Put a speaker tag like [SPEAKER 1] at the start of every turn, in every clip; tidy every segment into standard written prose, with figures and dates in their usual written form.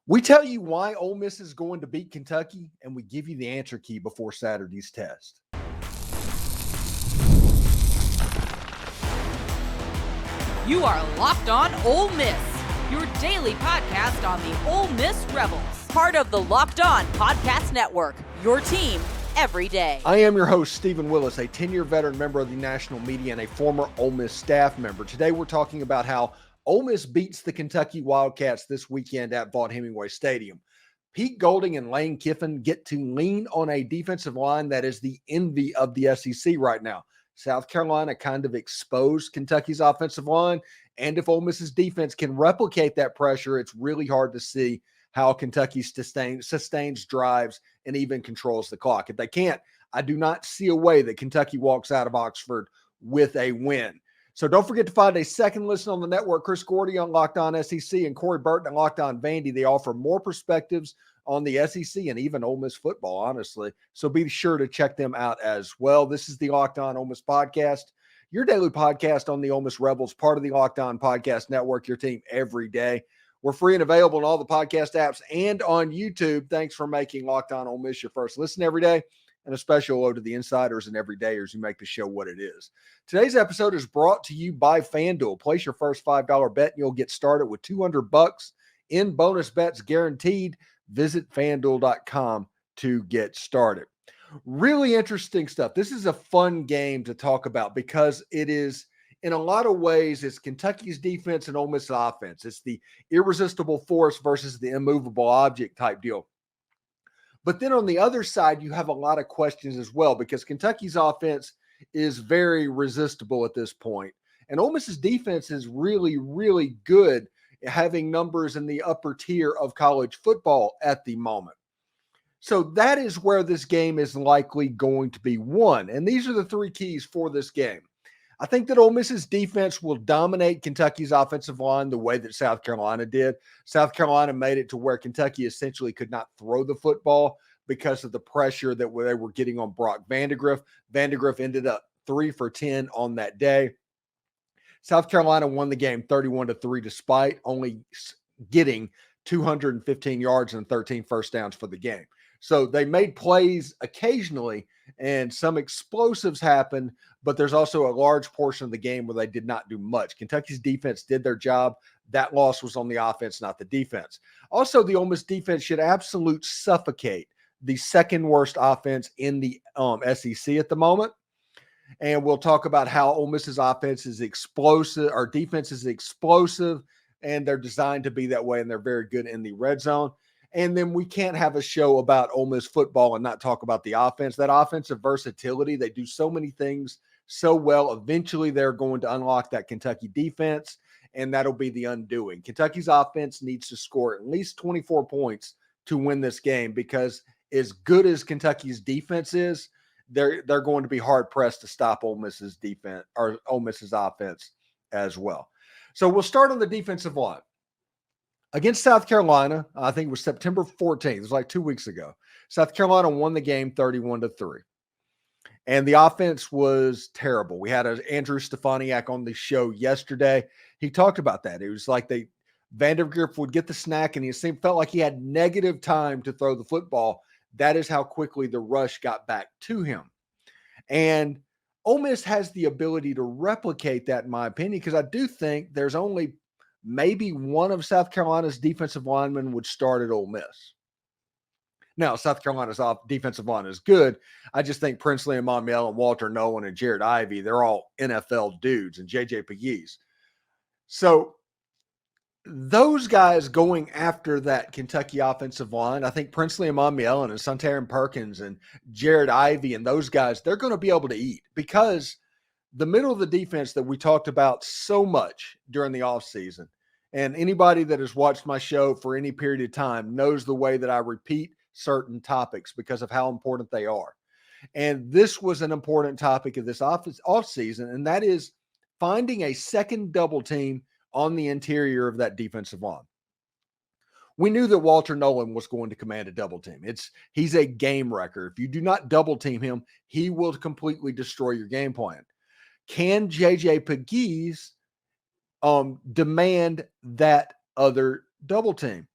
[SPEAKER 1] We tell you why Ole Miss is going to beat Kentucky, and we give you the answer key before Saturday's test.
[SPEAKER 2] You are Locked On Ole Miss, your daily podcast on the Ole Miss Rebels, part of the Locked On Podcast Network, your team every day.
[SPEAKER 1] I am your host, Steven Willis, a 10-year veteran member of the national media and a former Ole Miss staff member. Today, we're talking about how Ole Miss beats the Kentucky Wildcats this weekend at Vaught-Hemingway Stadium. Pete Golding and Lane Kiffin get to lean on a defensive line that is the envy of the SEC right now. South Carolina kind of exposed Kentucky's offensive line, and if Ole Miss's defense can replicate that pressure, it's really hard to see how Kentucky sustains drives and even controls the clock. If they can't, I do not see a way that Kentucky walks out of Oxford with a win. So don't forget to find a second listen on the network. Chris Gordy on Locked On SEC and Corey Burton on Locked On Vandy. They offer more perspectives on the SEC and even Ole Miss football, honestly. So be sure to check them out as well. This is the Locked On Ole Miss podcast, your daily podcast on the Ole Miss Rebels, part of the Locked On Podcast Network, your team every day. We're free and available on all the podcast apps and on YouTube. Thanks for making Locked On Ole Miss your first listen every day. And a special hello to the insiders and everydayers who make the show what it is. Today's episode is brought to you by FanDuel. Place your first $5 bet and you'll get started with $200 in bonus bets guaranteed. Visit FanDuel.com to get started. Really interesting stuff. This is a fun game to talk about because it is, in a lot of ways, it's Kentucky's defense and Ole Miss offense. It's the irresistible force versus the immovable object type deal. But then on the other side, you have a lot of questions as well because Kentucky's offense is very resistible at this point. And Ole Miss's defense is really, really good, having numbers in the upper tier of college football at the moment. So that is where this game is likely going to be won. And these are the three keys for this game. I think that Ole Miss's defense will dominate Kentucky's offensive line the way that South Carolina did. South Carolina made it to where Kentucky essentially could not throw the football because of the pressure that they were getting on Brock Vandagriff. Vandagriff ended up 3 for 10 on that day. South Carolina won the game 31-3 despite only getting 215 yards and 13 first downs for the game. So they made plays occasionally and some explosives happened, but there's also a large portion of the game where they did not do much. Kentucky's defense did their job. That loss was on the offense, not the defense. Also, the Ole Miss defense should absolutely suffocate the second worst offense in the SEC at the moment. And we'll talk about how Ole Miss's offense is explosive, our defense is explosive, and they're designed to be that way, and they're very good in the red zone. And then we can't have a show about Ole Miss football and not talk about the offense. That offensive versatility, they do so many things so well. Eventually, they're going to unlock that Kentucky defense, and that'll be the undoing. Kentucky's offense needs to score at least 24 points to win this game because as good as Kentucky's defense is, they're going to be hard-pressed to stop Ole Miss's defense or Ole Miss's offense as well. So we'll start on the defensive line. Against South Carolina, I think it was September 14th. It was like 2 weeks ago. South Carolina won the game 31-3. And the offense was terrible. We had Andrew Stefaniak on the show yesterday. He talked about that. It was like Vandagriff would get the snack and felt like he had negative time to throw the football. That is how quickly the rush got back to him. And Ole Miss has the ability to replicate that, in my opinion, because I do think there's only maybe one of South Carolina's defensive linemen would start at Ole Miss. Now, South Carolina's defensive line is good. I just think Princely Umanmielen, Walter Nolen, and Jared Ivey, they're all NFL dudes, and J.J. Pegues. So those guys going after that Kentucky offensive line, I think Princely Umanmielen and Suntarine Perkins and Jared Ivey and those guys, they're going to be able to eat because the middle of the defense that we talked about so much during the offseason, and anybody that has watched my show for any period of time knows the way that I repeat certain topics because of how important they are. And this was an important topic of this offseason, and that is finding a second double team on the interior of that defensive line. We knew that Walter Nolen was going to command a double team. He's a game wrecker. If you do not double team him, he will completely destroy your game plan. Can J.J. Pegues demand that other double team?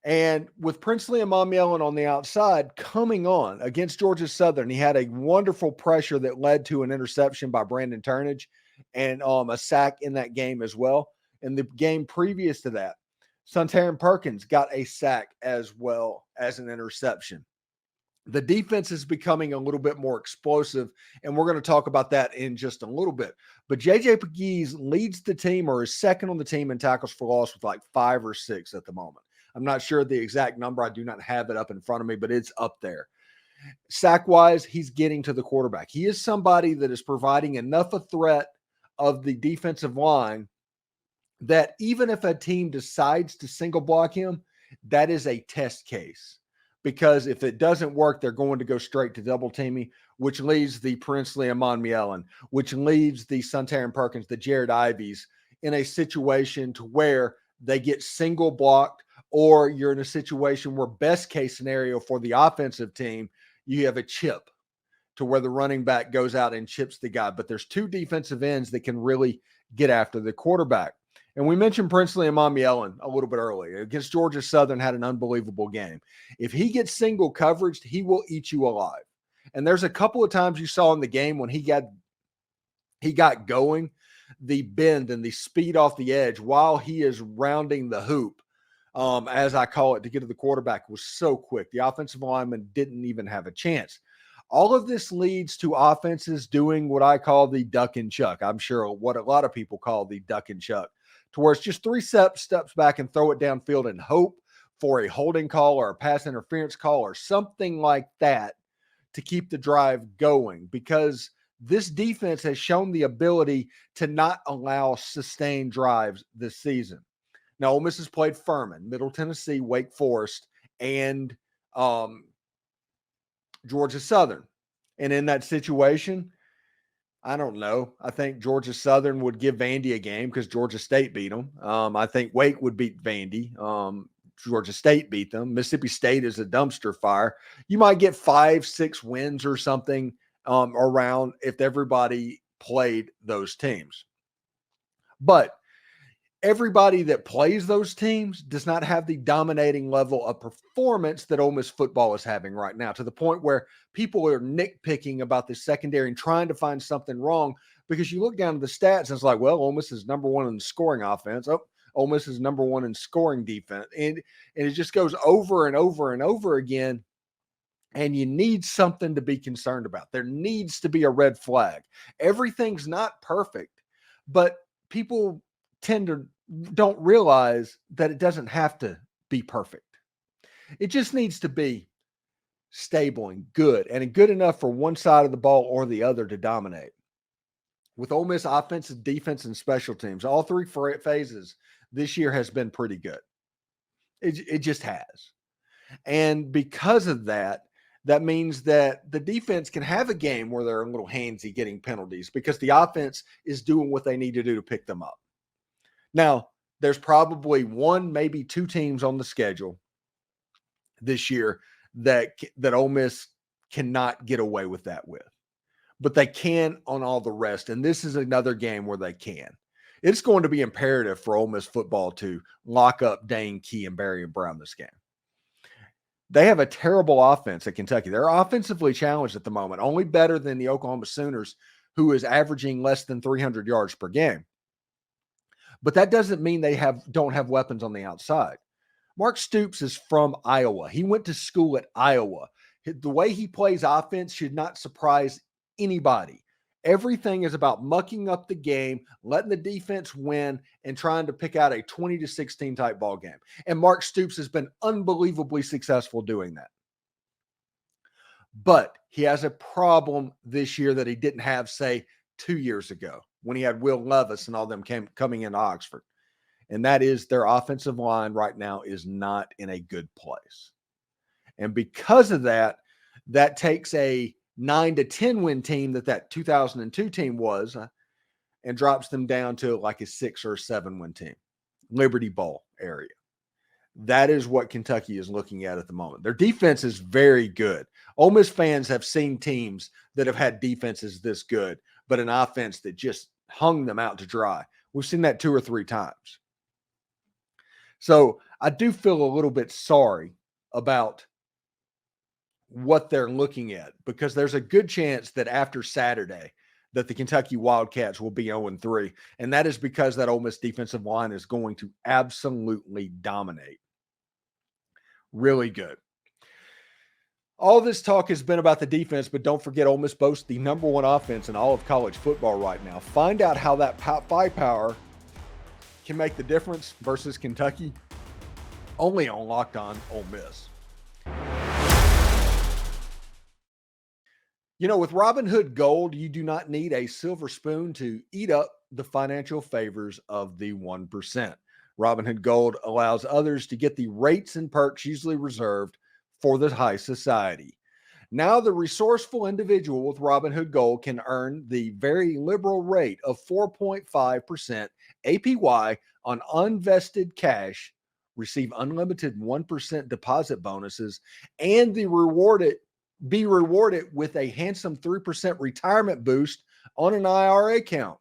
[SPEAKER 1] And with Princely Umanmielen on the outside coming on against Georgia Southern, he had a wonderful pressure that led to an interception by Brandon Turnage and a sack in that game as well. In the game previous to that, Suntarine Perkins got a sack as well as an interception. The defense is becoming a little bit more explosive, and we're going to talk about that in just a little bit. But JJ Pegues leads the team or is second on the team in tackles for loss with like 5 or 6 at the moment. I'm not sure the exact number. I do not have it up in front of me, but it's up there. Sack-wise, he's getting to the quarterback. He is somebody that is providing enough a threat of the defensive line that even if a team decides to single block him, that is a test case. Because if it doesn't work, they're going to go straight to double teaming, which leaves the Princely Umanmielen, which leaves the Suntarine Perkins, the Jared Iveys in a situation to where they get single blocked, or you're in a situation where best case scenario for the offensive team, you have a chip to where the running back goes out and chips the guy. But there's 2 defensive ends that can really get after the quarterback. And we mentioned Princely Umanmielen a little bit earlier. Against Georgia Southern, had an unbelievable game. If he gets single coverage, he will eat you alive. And there's a couple of times you saw in the game when he got going, the bend and the speed off the edge while he is rounding the hoop, as I call it, to get to the quarterback was so quick. The offensive lineman didn't even have a chance. All of this leads to offenses doing what I call the duck and chuck. I'm sure what a lot of people call the duck and chuck, to where it's just 3 steps back and throw it downfield and hope for a holding call or a pass interference call or something like that to keep the drive going, because this defense has shown the ability to not allow sustained drives this season. Now, Ole Miss has played Furman, Middle Tennessee, Wake Forest, and Georgia Southern. And in that situation, I don't know. I think Georgia Southern would give Vandy a game because Georgia State beat them. I think Wake would beat Vandy. Georgia State beat them. Mississippi State is a dumpster fire. You might get 5-6 wins or something around if everybody played those teams. But everybody that plays those teams does not have the dominating level of performance that Ole Miss football is having right now, to the point where people are nitpicking about the secondary and trying to find something wrong, because you look down at the stats and it's like, well, Ole Miss is number 1 in scoring offense. Oh, Ole Miss is number 1 in scoring defense. And it just goes over and over and over again. And you need something to be concerned about. There needs to be a red flag. Everything's not perfect, but people don't realize that it doesn't have to be perfect. It just needs to be stable and good enough for one side of the ball or the other to dominate. With Ole Miss offensive, defense, and special teams, all 3 phases this year has been pretty good. It just has. And because of that, that means that the defense can have a game where they're a little handsy getting penalties because the offense is doing what they need to do to pick them up. Now, there's probably 1, maybe 2 teams on the schedule this year that Ole Miss cannot get away with that with. But they can on all the rest, and this is another game where they can. It's going to be imperative for Ole Miss football to lock up Dane Key and Barry Brown this game. They have a terrible offense at Kentucky. They're offensively challenged at the moment, only better than the Oklahoma Sooners, who is averaging less than 300 yards per game. But that doesn't mean they don't have weapons on the outside. Mark Stoops is from Iowa. He went to school at Iowa. The way he plays offense should not surprise anybody. Everything is about mucking up the game, letting the defense win, and trying to pick out a 20-16 type ball game. And Mark Stoops has been unbelievably successful doing that. But he has a problem this year that he didn't have, say, 2 years ago when he had Will Levis and all them coming into Oxford. And that is their offensive line right now is not in a good place. And because of that, that takes a 9-10 win team that 2002 team was and drops them down to like a 6 or 7 win team, Liberty Bowl area. That is what Kentucky is looking at the moment. Their defense is very good. Ole Miss fans have seen teams that have had defenses this good, but an offense that just hung them out to dry. We've seen that 2 or 3 times. So I do feel a little bit sorry about what they're looking at, because there's a good chance that after Saturday that the Kentucky Wildcats will be 0-3. And that is because that Ole Miss defensive line is going to absolutely dominate. Really good. All this talk has been about the defense, but don't forget Ole Miss boasts the number one offense in all of college football right now. Find out how that firepower can make the difference versus Kentucky only on Locked On Ole Miss. You know, with Robinhood Gold, you do not need a silver spoon to eat up the financial favors of the 1%. Robinhood Gold allows others to get the rates and perks usually reserved for the high society. Now, the resourceful individual with Robinhood Gold can earn the very liberal rate of 4.5% APY on unvested cash, receive unlimited 1% deposit bonuses, and be rewarded with a handsome 3% retirement boost on an IRA account.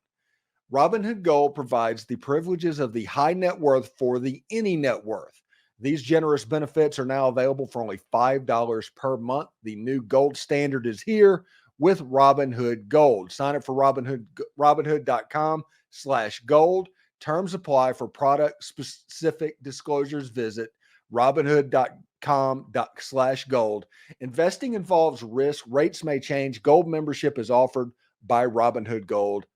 [SPEAKER 1] Robinhood Gold provides the privileges of the high net worth for the any net worth. These generous benefits are now available for only $5 per month. The new gold standard is here with Robinhood Gold. Sign up for Robinhood.com/gold. Terms apply. For product specific disclosures, visit Robinhood.com/gold. Investing involves risk. Rates may change. Gold membership is offered by Robinhood Gold,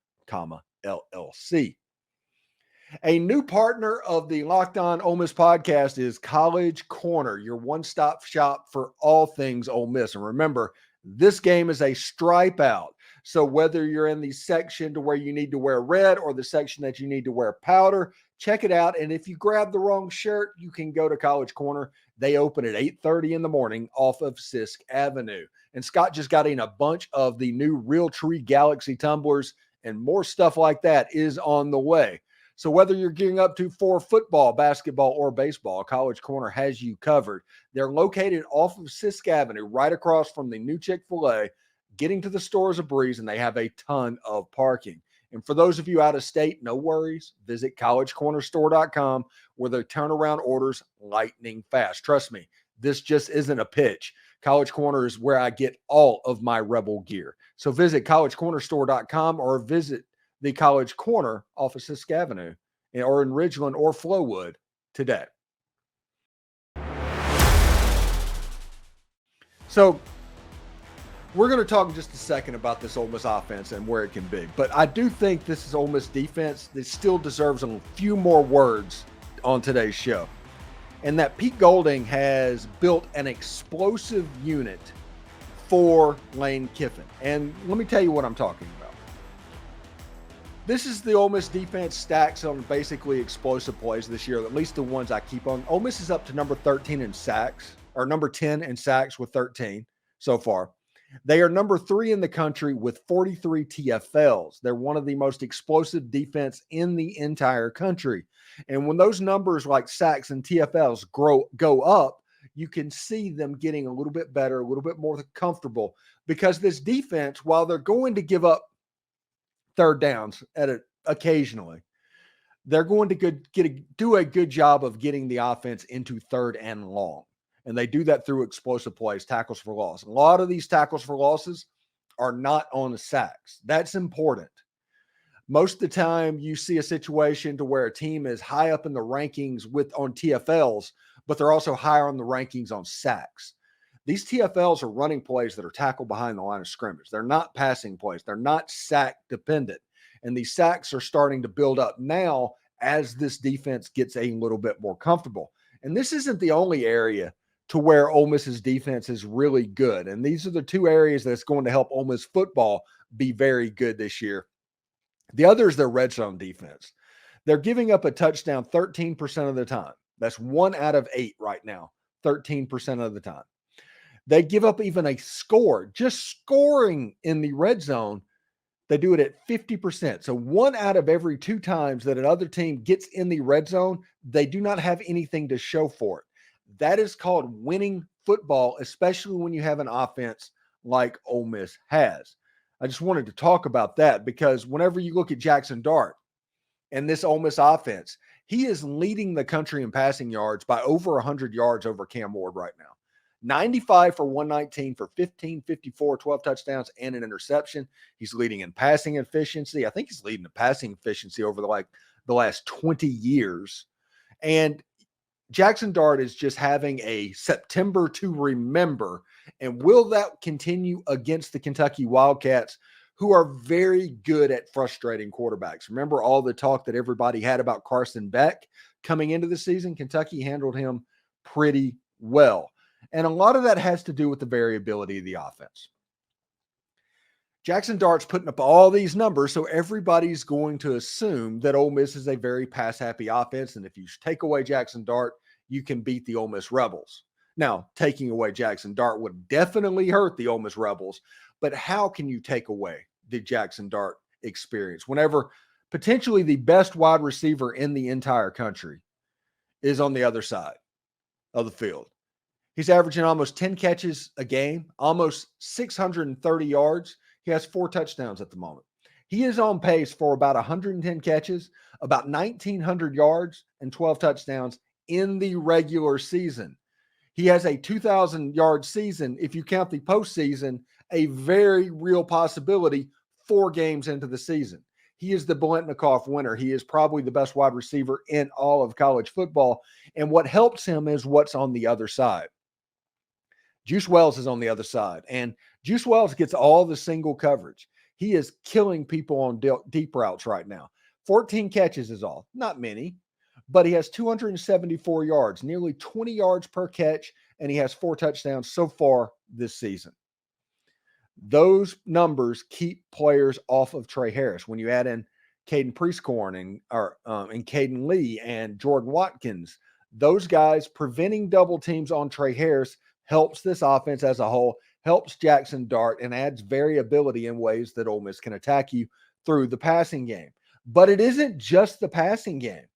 [SPEAKER 1] LLC. A new partner of the Locked On Ole Miss podcast is College Corner, your one-stop shop for all things Ole Miss. And remember, this game is a stripe out. So whether you're in the section to where you need to wear red or the section that you need to wear powder, check it out. And if you grab the wrong shirt, you can go to College Corner. They open at 8:30 in the morning off of Sisk Avenue. And Scott just got in a bunch of the new Realtree Galaxy tumblers, and more stuff like that is on the way. So whether you're gearing up for football, basketball, or baseball, College Corner has you covered. They're located off of Sisk Avenue, right across from the new Chick-fil-A. Getting to the store is a breeze, and they have a ton of parking. And for those of you out of state, no worries. Visit collegecornerstore.com, where they turn around orders lightning fast. Trust me, this just isn't a pitch. College Corner is where I get all of my Rebel gear. So visit collegecornerstore.com or visit the College Corner off of Sisk Avenue or in Ridgeland or Flowood today. So we're going to talk in just a second about this Ole Miss offense and where it can be. But I do think this is Ole Miss defense that still deserves a few more words on today's show. And that Pete Golding has built an explosive unit for Lane Kiffin. And let me tell you what I'm talking about. This is the Ole Miss defense stacks on basically explosive plays this year, at least the ones I keep on. Ole Miss is up to number 13 in sacks, or number 10 in sacks with 13 so far. They are number 3 in the country with 43 TFLs. They're one of the most explosive defense in the entire country. And when those numbers like sacks and TFLs go up, you can see them getting a little bit better, a little bit more comfortable, because this defense, while they're going to give up third downs occasionally, they're going to do a good job of getting the offense into third and long. And they do that through explosive plays, tackles for loss. A lot of these tackles for losses are not on the sacks. That's important. Most of the time you see a situation to where a team is high up in the rankings on TFLs, but they're also higher on the rankings on sacks. These TFLs are running plays that are tackled behind the line of scrimmage. They're not passing plays. They're not sack dependent. And these sacks are starting to build up now as this defense gets a little bit more comfortable. And this isn't the only area to where Ole Miss's defense is really good. And these are the two areas that's going to help Ole Miss football be very good this year. The other is their red zone defense. They're giving up a touchdown 13% of the time. That's 1 out of 8 right now, 13% of the time. They give up even a score, just scoring in the red zone. They do it at 50%. So 1 out of every 2 times that another team gets in the red zone, they do not have anything to show for it. That is called winning football, especially when you have an offense like Ole Miss has. I just wanted to talk about that because whenever you look at Jaxson Dart and this Ole Miss offense, He is leading the country in passing yards by over 100 yards over Cam Ward right now. 95 for 119 for 1554, 12 touchdowns, and an interception. He's leading in passing efficiency. I think he's leading in passing efficiency over the last 20 years. And Jaxson Dart is just having a September to remember. And will that continue against the Kentucky Wildcats, who are very good at frustrating quarterbacks? Remember all the talk that everybody had about Carson Beck coming into the season? Kentucky handled him pretty well. And a lot of that has to do with the variability of the offense. Jaxson Dart's putting up all these numbers, so everybody's going to assume that Ole Miss is a very pass-happy offense, and if you take away Jaxson Dart, you can beat the Ole Miss Rebels. Now, taking away Jaxson Dart would definitely hurt the Ole Miss Rebels, but how can you take away the Jaxson Dart experience whenever potentially the best wide receiver in the entire country is on the other side of the field? He's averaging almost 10 catches a game, almost 630 yards. He has 4 touchdowns at the moment. He is on pace for about 110 catches, about 1,900 yards, and 12 touchdowns in the regular season. He has a 2,000-yard season, if you count the postseason, a very real possibility 4 games into the season. He is the Biletnikoff winner. He is probably the best wide receiver in all of college football. And what helps him is what's on the other side. Juice Wells is on the other side, and Juice Wells gets all the single coverage. He is killing people on deep routes right now. 14 catches is all. Not many, but he has 274 yards, nearly 20 yards per catch, and he has 4 touchdowns so far this season. Those numbers keep players off of Trey Harris. When you add in Caden Prieskorn and Caden Lee and Jordan Watkins, those guys preventing double teams on Trey Harris helps this offense as a whole, helps Jaxson Dart, and adds variability in ways that Ole Miss can attack you through the passing game. But it isn't just the passing game.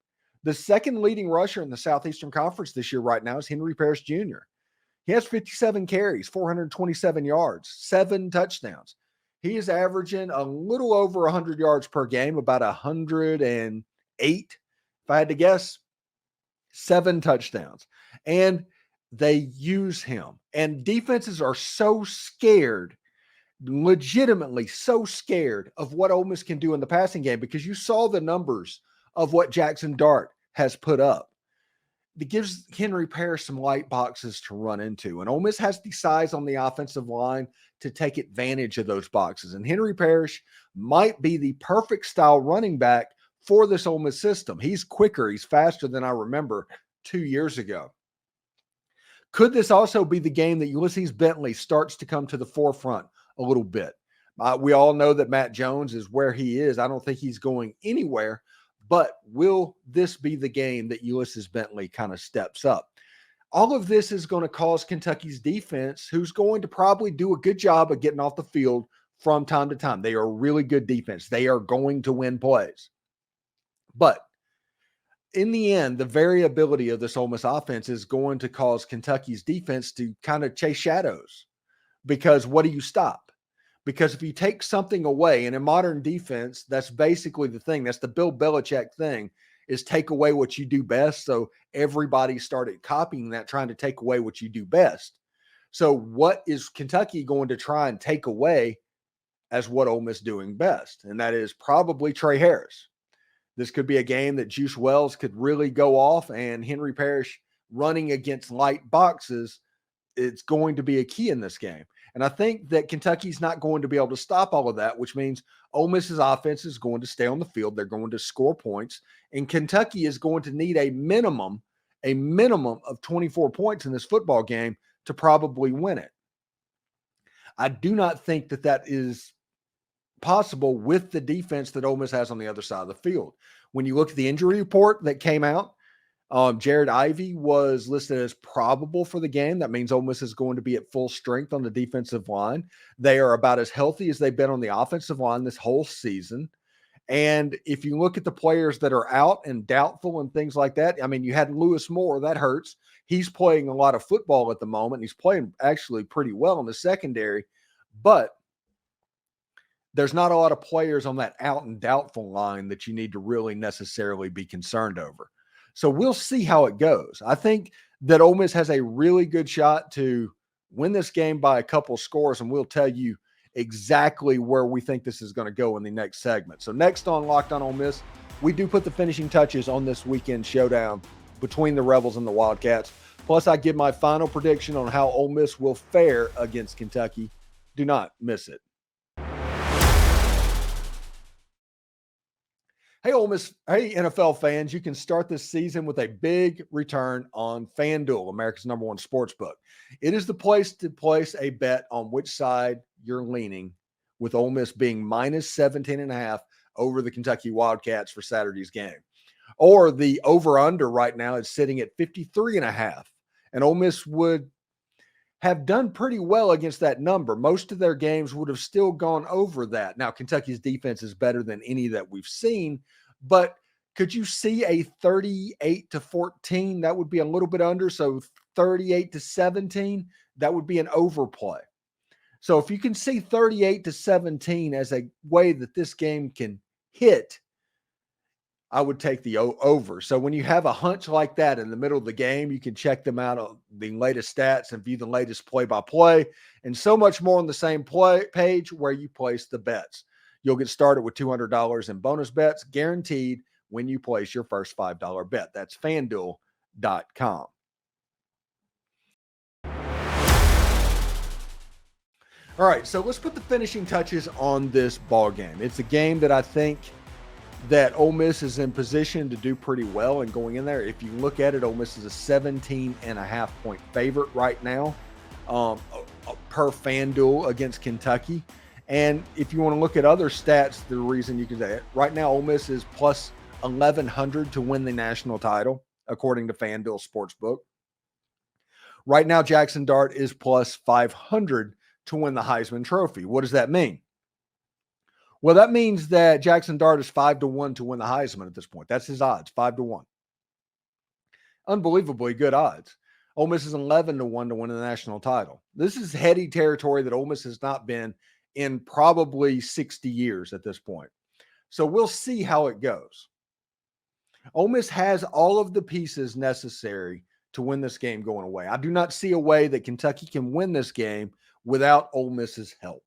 [SPEAKER 1] The second leading rusher in the Southeastern Conference this year right now is Henry Parrish Jr. He has 57 carries, 427 yards, 7 touchdowns. He is averaging a little over 100 yards per game, about 108, if I had to guess, 7 touchdowns. And they use him. And defenses are so scared, legitimately so scared of what Ole Miss can do in the passing game, because you saw the numbers of what Jaxson Dart has put up. It gives Henry Parrish some light boxes to run into. And Ole Miss has the size on the offensive line to take advantage of those boxes. And Henry Parrish might be the perfect style running back for this Ole Miss system. He's quicker. He's faster than I remember 2 years ago. Could this also be the game that Ulysses Bentley starts to come to the forefront a little bit? We all know that Matt Jones is where he is. I don't think he's going anywhere. But will this be the game that Ulysses Bentley kind of steps up? All of this is going to cause Kentucky's defense, who's going to probably do a good job of getting off the field from time to time. They are a really good defense. They are going to win plays. But in the end, the variability of this Ole Miss offense is going to cause Kentucky's defense to kind of chase shadows. Because what do you stop? Because if you take something away, and in modern defense, that's basically the thing. That's the Bill Belichick thing, is take away what you do best. So everybody started copying that, trying to take away what you do best. So what is Kentucky going to try and take away as what Ole Miss doing best? And that is probably Trey Harris. This could be a game that Juice Wells could really go off, and Henry Parrish running against light boxes, it's going to be a key in this game. And I think that Kentucky's not going to be able to stop all of that, which means Ole Miss's offense is going to stay on the field. They're going to score points, and Kentucky is going to need a minimum of 24 points in this football game to probably win it. I do not think that that is possible with the defense that Ole Miss has on the other side of the field. When you look at the injury report that came out, Jared Ivey was listed as probable for the game. That means Ole Miss is going to be at full strength on the defensive line. They are about as healthy as they've been on the offensive line this whole season. And if you look at the players that are out and doubtful and things like that, I mean, you had Lewis Moore. That hurts. He's playing a lot of football at the moment. He's playing actually pretty well in the secondary. But there's not a lot of players on that out and doubtful line that you need to really necessarily be concerned over. So we'll see how it goes. I think that Ole Miss has a really good shot to win this game by a couple scores, and we'll tell you exactly where we think this is going to go in the next segment. So next on Locked On Ole Miss, we do put the finishing touches on this weekend showdown between the Rebels and the Wildcats. Plus, I give my final prediction on how Ole Miss will fare against Kentucky. Do not miss it. Hey, Ole Miss, hey, NFL fans, you can start this season with a big return on FanDuel, America's #1 sportsbook. It is the place to place a bet on which side you're leaning, with Ole Miss being minus 17.5 over the Kentucky Wildcats for Saturday's game. Or the over-under right now is sitting at 53.5, and Ole Miss would have done pretty well against that number. Most of their games would have still gone over that. Now, Kentucky's defense is better than any that we've seen, but could you see a 38-14? That would be a little bit under. So 38-17, that would be an overplay. So if you can see 38-17 as a way that this game can hit, I would take the over. So when you have a hunch like that in the middle of the game, you can check them out on the latest stats and view the latest play-by-play and so much more on the same page where you place the bets. You'll get started with $200 in bonus bets guaranteed when you place your first $5 bet. That's FanDuel.com. All right, so let's put the finishing touches on this ball game. It's a game that I think that Ole Miss is in position to do pretty well and going in there. If you look at it, Ole Miss is a 17.5 point favorite right now per FanDuel against Kentucky. And if you want to look at other stats, the reason you can say it, right now Ole Miss is plus 1,100 to win the national title, according to FanDuel Sportsbook. Right now, Jaxson Dart is plus 500 to win the Heisman Trophy. What does that mean? Well, that means that Jaxson Dart is 5-1 to win the Heisman at this point. That's his odds, 5-1. Unbelievably good odds. Ole Miss is 11-1 to win the national title. This is heady territory that Ole Miss has not been in probably 60 years at this point. So we'll see how it goes. Ole Miss has all of the pieces necessary to win this game going away. I do not see a way that Kentucky can win this game without Ole Miss's help.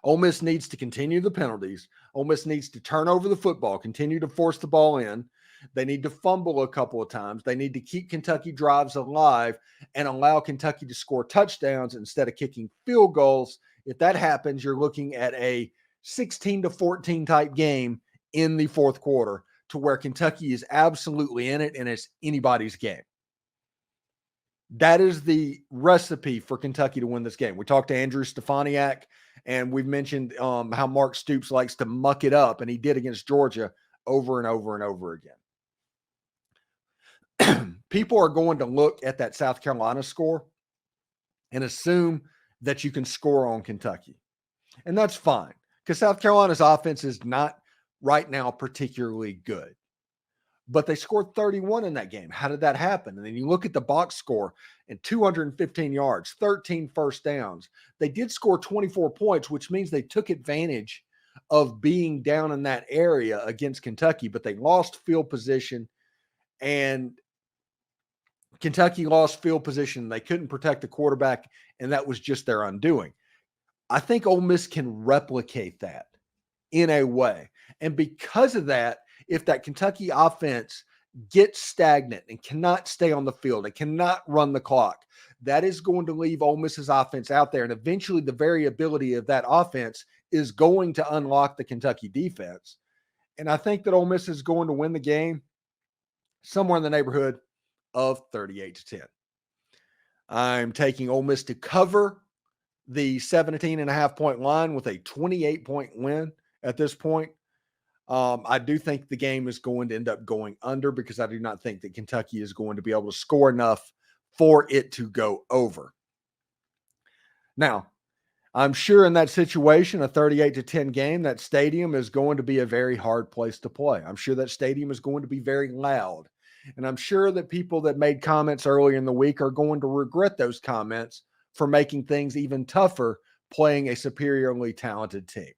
[SPEAKER 1] Ole Miss needs to continue the penalties. Ole Miss needs to turn over the football, continue to force the ball in. They need to fumble a couple of times. They need to keep Kentucky drives alive and allow Kentucky to score touchdowns instead of kicking field goals. If that happens, you're looking at a 16-14 type game in the fourth quarter to where Kentucky is absolutely in it and it's anybody's game. That is the recipe for Kentucky to win this game. We talked to Andrew Stefaniak, and we've mentioned how Mark Stoops likes to muck it up, and he did against Georgia over and over and over again. People are going to look at that South Carolina score and assume that you can score on Kentucky. And that's fine, because South Carolina's offense is not right now particularly good. But they scored 31 in that game. How did that happen? And then you look at the box score and 215 yards, 13 first downs. They did score 24 points, which means they took advantage of being down in that area against Kentucky, but they lost field position and Kentucky lost field position. They couldn't protect the quarterback, and that was just their undoing. I think Ole Miss can replicate that in a way. And because of that, if that Kentucky offense gets stagnant and cannot stay on the field and cannot run the clock, that is going to leave Ole Miss's offense out there. And eventually the variability of that offense is going to unlock the Kentucky defense. And I think that Ole Miss is going to win the game somewhere in the neighborhood of 38-10. I'm taking Ole Miss to cover the 17.5 point line with a 28 point win at this point. I do think the game is going to end up going under because I do not think that Kentucky is going to be able to score enough for it to go over. Now, I'm sure in that situation, a 38-10 game, that stadium is going to be a very hard place to play. I'm sure that stadium is going to be very loud. And I'm sure that people that made comments earlier in the week are going to regret those comments for making things even tougher playing a superiorly talented team.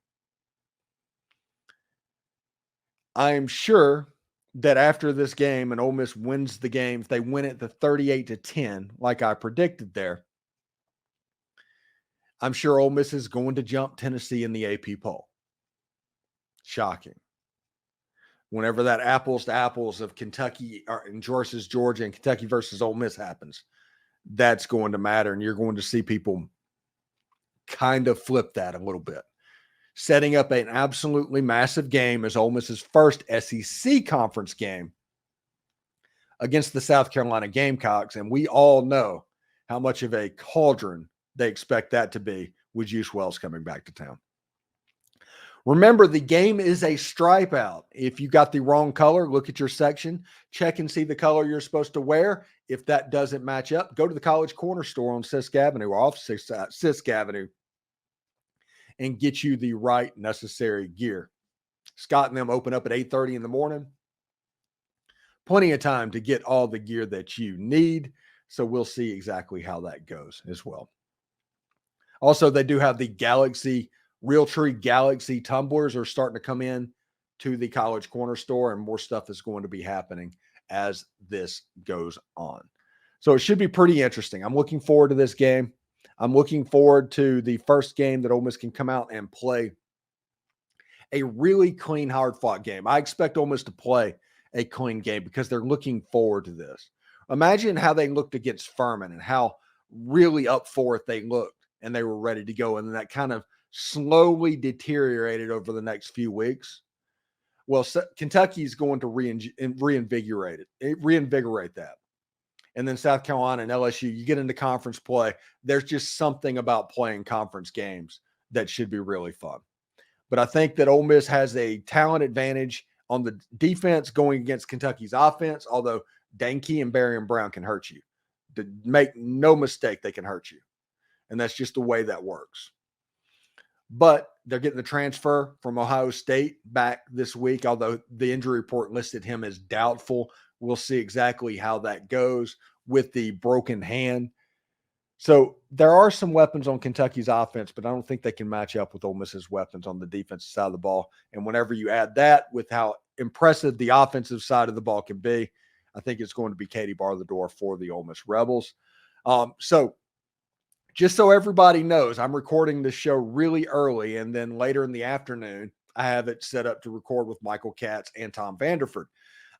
[SPEAKER 1] I am sure that after this game and Ole Miss wins the game, if they win it to 38-10, like I predicted there, I'm sure Ole Miss is going to jump Tennessee in the AP poll. Shocking. Whenever that apples to apples of Kentucky versus Georgia and Kentucky versus Ole Miss happens, that's going to matter. And you're going to see people kind of flip that a little bit. Setting up an absolutely massive game as Ole Miss's first SEC conference game against the South Carolina Gamecocks. And we all know how much of a cauldron they expect that to be with Juice Wells coming back to town. Remember, the game is a stripe out. If you got the wrong color, look at your section, check and see the color you're supposed to wear. If that doesn't match up, go to the College Corner store on Sisk Avenue or off Sisk Avenue and get you the right necessary gear. Scott and them open up at 8:30 in the morning. Plenty of time to get all the gear that you need. So we'll see exactly how that goes as well. Also, they do have the Realtree Galaxy tumblers are starting to come in to the College Corner store, and more stuff is going to be happening as this goes on. So it should be pretty interesting. I'm looking forward to this game. I'm looking forward to the first game that Ole Miss can come out and play a really clean, hard-fought game. I expect Ole Miss to play a clean game because they're looking forward to this. Imagine how they looked against Furman and how really up for it they looked and they were ready to go. And then that kind of slowly deteriorated over the next few weeks. Well, Kentucky is going to reinvigorate that. And then South Carolina and LSU, you get into conference play. There's just something about playing conference games that should be really fun. But I think that Ole Miss has a talent advantage on the defense going against Kentucky's offense, although Danke and Barry and Brown can hurt you. Make no mistake, they can hurt you. And that's just the way that works. But they're getting the transfer from Ohio State back this week, although the injury report listed him as doubtful. We'll see exactly how that goes with the broken hand. So there are some weapons on Kentucky's offense, but I don't think they can match up with Ole Miss's weapons on the defensive side of the ball. And whenever you add that with how impressive the offensive side of the ball can be, I think it's going to be Katie bar the door for the Ole Miss Rebels. So just so everybody knows, I'm recording this show really early, and then later in the afternoon, I have it set up to record with Michael Katz and Tom Vanderford.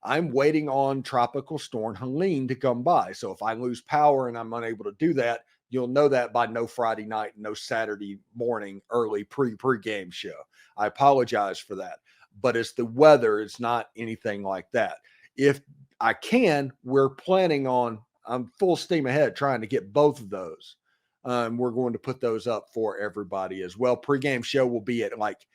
[SPEAKER 1] I'm waiting on Tropical Storm Helene to come by. So if I lose power and I'm unable to do that, you'll know that by no Friday night, no Saturday morning, early pre-game show. I apologize for that, but it's the weather. It's not anything like that. If I can, we're planning on, I'm full steam ahead trying to get both of those. We're going to put those up for everybody as well. Pre-game show will be at like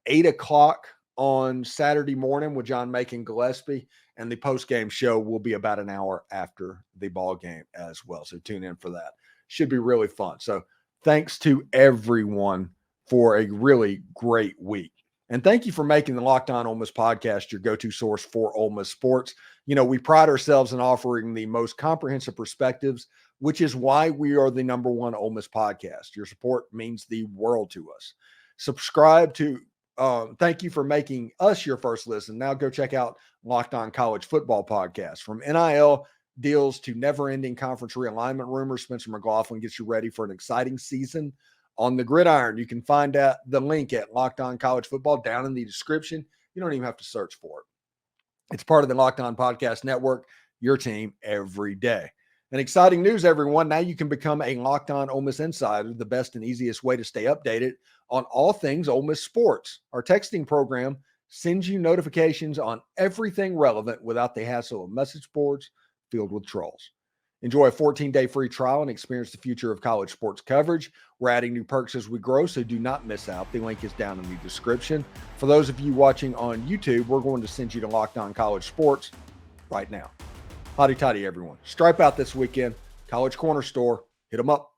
[SPEAKER 1] 8:00 on Saturday morning with John Macon Gillespie, and the post-game show will be about an hour after the ball game as well. So tune in for that. Should be really fun. So thanks to everyone for a really great week. And thank you for making the Locked On Ole Miss podcast your go-to source for Ole Miss sports. You know, we pride ourselves in offering the most comprehensive perspectives, which is why we are the #1 Ole Miss podcast. Your support means the world to us. Subscribe to thank you for making us your first listen. Now go check out Locked On College Football podcast. From NIL deals to never-ending conference realignment rumors, Spencer McLaughlin gets you ready for an exciting season on the gridiron. You can find out the link at Locked On College Football down in the description. You don't even have to search for it. It's part of the Locked On Podcast Network, your team every day. And exciting news, everyone. Now you can become a Locked On Ole Miss Insider, the best and easiest way to stay updated on all things Ole Miss sports. Our texting program sends you notifications on everything relevant without the hassle of message boards filled with trolls. Enjoy a 14-day free trial and experience the future of college sports coverage. We're adding new perks as we grow, so do not miss out. The link is down in the description. For those of you watching on YouTube, we're going to send you to Locked On College Sports right now. Hotty toddy, everyone. Stripe out this weekend. College Corner Store. Hit them up.